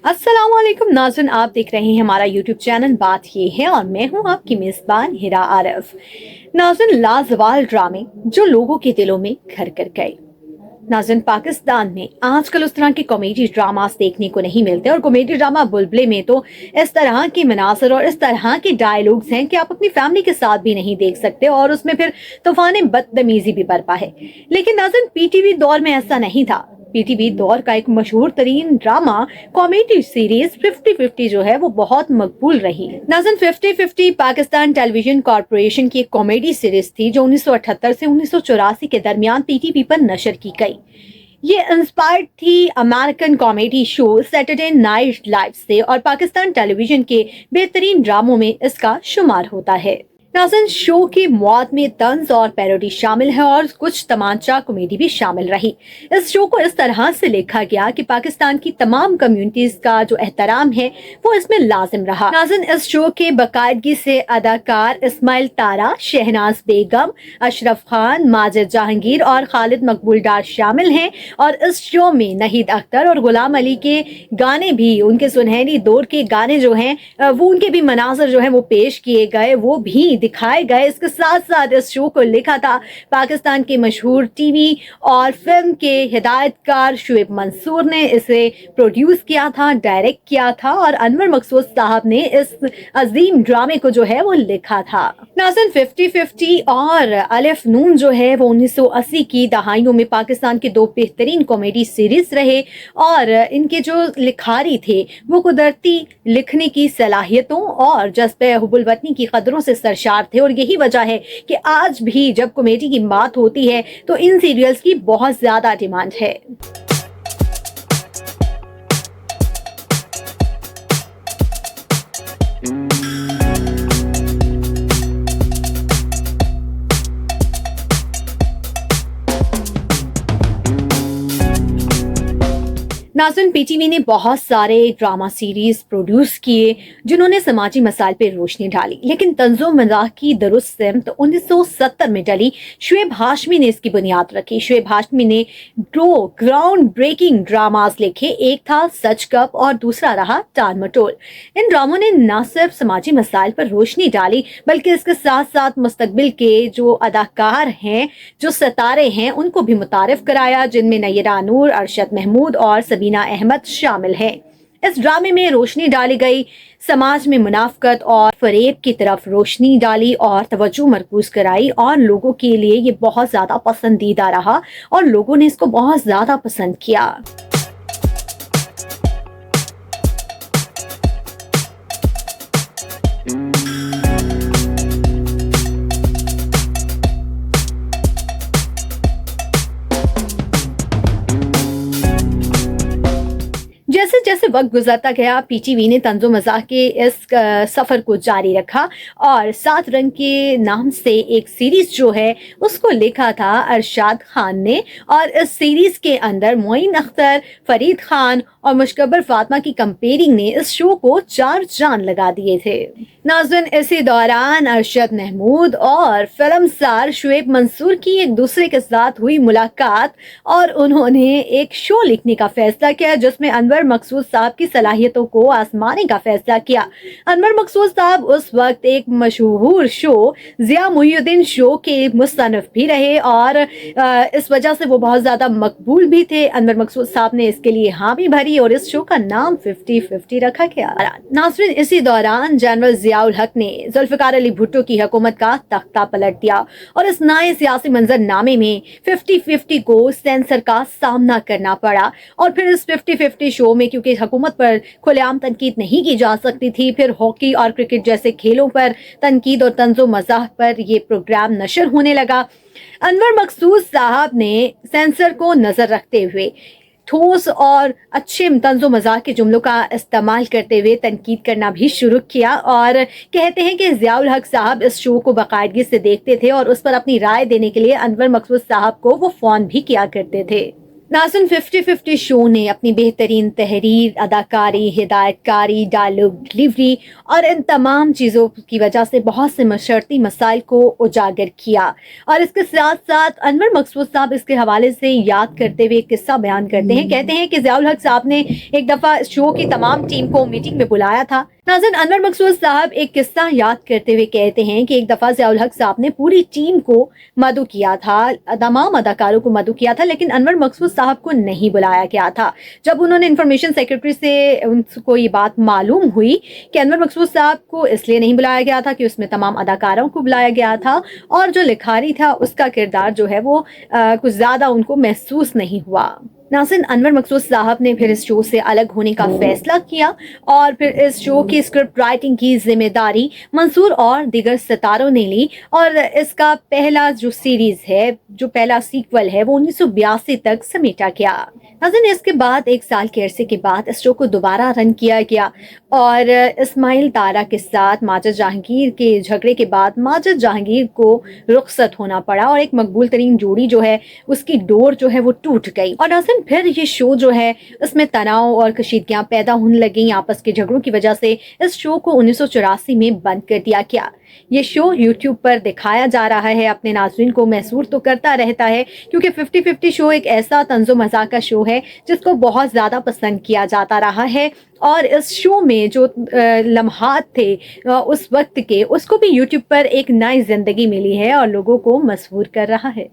अस्सलाम वालेकुम नाज़रीन, आप देख रहे हैं हमारा यूट्यूब चैनल बात ये है और मैं हूं आपकी मेज़बान हिरा आरफ। नाज़रीन, लाजवाल ड्रामे जो लोगों के दिलों में घर कर गए। नाज़रीन, पाकिस्तान में आजकल उस तरह के कॉमेडी ड्रामास देखने को नहीं मिलते और कॉमेडी ड्रामा बुलबुले में तो इस तरह के मनासर और इस तरह के डायलॉग्स हैं कि आप अपनी फैमिली के साथ भी नहीं देख सकते और उसमें फिर तूफान बदतमीजी भी बरपा है। लेकिन नाज़रीन, पीटीवी दौर में ऐसा नहीं था। पीटीवी दौर का एक मशहूर तरीन ड्रामा कॉमेडी सीरीज 50-50 जो है वो बहुत मकबूल रही। नाज़रीन, 50-50 पाकिस्तान टेलीविजन कॉर्पोरेशन की एक कॉमेडी सीरीज थी जो 1978 से 1984 के दरमियान पीटीवी पर नशर की गई। ये इंस्पायर्ड थी American comedy show Saturday night live से और पाकिस्तान टेलीविजन के बेहतरीन ड्रामों में इसका शुमार होता है। नाज़रीन, शो की मौत में तंज और पैरोडी शामिल है और कुछ तमाचा कॉमेडी भी शामिल रही। इस शो को इस तरह से लिखा गया कि पाकिस्तान की तमाम कम्युनिटीज का जो एहतराम है वो इसमें लाजिम रहा। नाज़रीन, इस शो के बाकायदगी से अदाकार इस्माइल तारा, शहनाज बेगम, अशरफ खान, माजिद जहांगीर और खालिद मकबूल डार शामिल हैं और इस शो में नहीद अख्तर और गुलाम अली के गाने भी, उनके सुनहरी दौर के गाने जो हैं वो उनके भी मनाज़र जो है वो पेश किए गए, वो भी दिखाए गए। इसके साथ साथ इस शो को लिखा था पाकिस्तान के मशहूर टीवी और फिल्म के हिदायतकार शुएब मंसूर ने, इसे प्रोड्यूस किया था, डायरेक्ट किया था और अनवर मकसूद साहब ने इस अजीम ड्रामे को जो है वो लिखा था। नाज़रीन, 50-50 और अलिफ नून जो है वो 1980 की दहाइयों में पाकिस्तान के दो बेहतरीन कॉमेडी सीरीज रहे और इनके जो लिखारी थे वो कुदरती लिखने की सलाहियतों और जज्बे हुब्बुल वतनी की कदरों से सरशार थे और यही वजह है कि आज भी जब कॉमेडी की बात होती है तो इन सीरियल्स की बहुत ज्यादा डिमांड है। नाज़रीन, पीटीवी ने बहुत सारे ड्रामा सीरीज प्रोड्यूस किए जिन्होंने समाजी मसाइल पर रोशनी डाली, लेकिन तंज़ो मज़ाक की दुरुस्त सिमत 1970 में डली शुएब हाशमी ने इसकी बुनियाद रखी। शुएब हाशमी ने दो ग्राउंड ब्रेकिंग ड्रामास लिखे, एक था सच कप और दूसरा रहा टाल मटोल। इन ड्रामों ने न सिर्फ समाजी मसाइल पर रोशनी डाली बल्कि इसके साथ साथ मुस्तकबिल के जो अदाकार हैं, जो सितारे हैं, उनको भी मुतारिफ कराया, जिनमें नयरा नूर, अरशद महमूद और सबीना अहमद शामिल हैं। इस ड्रामे में रोशनी डाली गई, समाज में मुनाफकत और फरेब की तरफ रोशनी डाली और तवज्जो मरकूज कराई और लोगों के लिए ये बहुत ज्यादा पसंदीदा रहा और लोगों ने इसको बहुत ज्यादा पसंद किया। जैसे जैसे वक्त गुजरता गया पीटीवी ने तंज़ो मज़ाक के इस सफ़र को जारी रखा और 7 रंग के नाम से एक सीरीज जो है उसको लिखा था अरशाद खान ने और इस सीरीज के अंदर मोइन अख्तर, फरीद खान और मुशकबर फातिमा की कंपेयरिंग ने इस शो को 4 चांद लगा दिए थे। नाज़रीन, इसी दौरान अरशद महमूद और फिल्मसार शुएब मंसूर की एक दूसरे के साथ हुई मुलाकात और उन्होंने एक शो लिखने का फैसला किया जिसमें अनवर मकसूद साहब की सलाहियतों को आजमाने का फैसला किया। अनवर मकसूद साहब उस वक्त एक मशहूर शो जिया मुहिउद्दीन शो के मुस्तनफ भी रहे और इस वजह से वो बहुत ज्यादा मकबूल भी थे। अनवर मकसूद साहब ने इसके लिए हामी भरी और इस शो का नाम 50-50 रखा गया। नाज़रीन, इसी दौरान जनरल जियाउल हक ने जुल्फिकार अली भुट्टो की हुकूमत का तख्ता पलट दिया और इस नए सियासी मंजरनामे में 50-50 को सेंसर का सामना करना पड़ा और फिर इस 50-50 शो में क्योंकि हुकूमत पर खुलेआम तनकीद नहीं की जा सकती थी, फिर हॉकी और क्रिकेट जैसे खेलों पर तनकीद और तंज़ो मज़ाक पर ये प्रोग्राम नशर होने लगा। अनवर मकसूद साहब ने सेंसर को नजर रखते हुए ठोस और अच्छे तंज़ो मज़ाक के जुमलों का इस्तेमाल करते हुए तनकीद करना भी शुरू किया और कहते हैं कि ज़ियाउल हक साहब इस शो को बाकायदगी से देखते थे और उस पर अपनी राय देने के लिए अनवर मकसूद साहब को वो फ़ोन भी किया करते थे। नाज़रीन 50-50 शो ने अपनी बेहतरीन तहरीर, अदाकारी, हिदायतकारी, डायलॉग डिलीवरी और इन तमाम चीज़ों की वजह से बहुत से मशर्ती मसाइल को उजागर किया। और इसके साथ साथ अनवर मकसूद साहब इसके हवाले से याद करते हुए एक किस्सा बयान करते हैं। कहते हैं कि ज़ियाउल हक साहब ने एक दफ़ा शो की तमाम टीम को मीटिंग में बुलाया था। नाज़रीन अनवर मकसूद साहब एक किस्सा याद करते हुए कहते हैं कि एक दफ़ा ज़ियाउल हक साहब ने पूरी टीम को मदऊ किया था, तमाम अदाकारों को मदऊ किया था, लेकिन अनवर मकसूद साहब को नहीं बुलाया गया था। जब उन्होंने इंफॉर्मेशन सेक्रेटरी से उनको ये बात मालूम हुई कि अनवर मकसूद साहब को इसलिए नहीं बुलाया गया था कि उसमें तमाम अदाकारों को बुलाया गया था और जो लिखारी था उसका किरदार जो है वो कुछ ज़्यादा उनको महसूस नहीं हुआ। नाज़रीन अनवर मकसूद साहब ने फिर इस शो से अलग होने का फैसला किया और फिर इस शो की स्क्रिप्ट राइटिंग की जिम्मेदारी मंसूर और दीगर सितारों ने ली और इसका पहला जो सीरीज है, जो पहला सीक्वल है, वो 1982 तक समेटा गया। नाज़रीन इसके बाद एक साल के अरसे के बाद इस शो को दोबारा रन किया गया और इस्माइल तारा के साथ माजिद जहांगीर के झगड़े के बाद माजिद जहांगीर को रुखसत होना पड़ा और एक मकबूल तरीन जोड़ी जो है उसकी डोर जो है वो टूट गई। और नाज़रीन फिर ये शो जो है इसमें तनाव और कशीदगियाँ पैदा होने लगी आपस के झगड़ों की वजह से। इस शो को 1984 में बंद कर दिया गया। ये शो यूट्यूब पर दिखाया जा रहा है, अपने नाज़रीन को महसूर तो करता रहता है क्योंकि 50-50 शो एक ऐसा तंज़ो मज़ाक का शो है जिसको बहुत ज़्यादा पसंद किया जाता रहा है और इस शो में जो लम्हात थे उस वक्त के, उसको भी यूट्यूब पर एक नई ज़िंदगी मिली है और लोगों को मसहूर कर रहा है।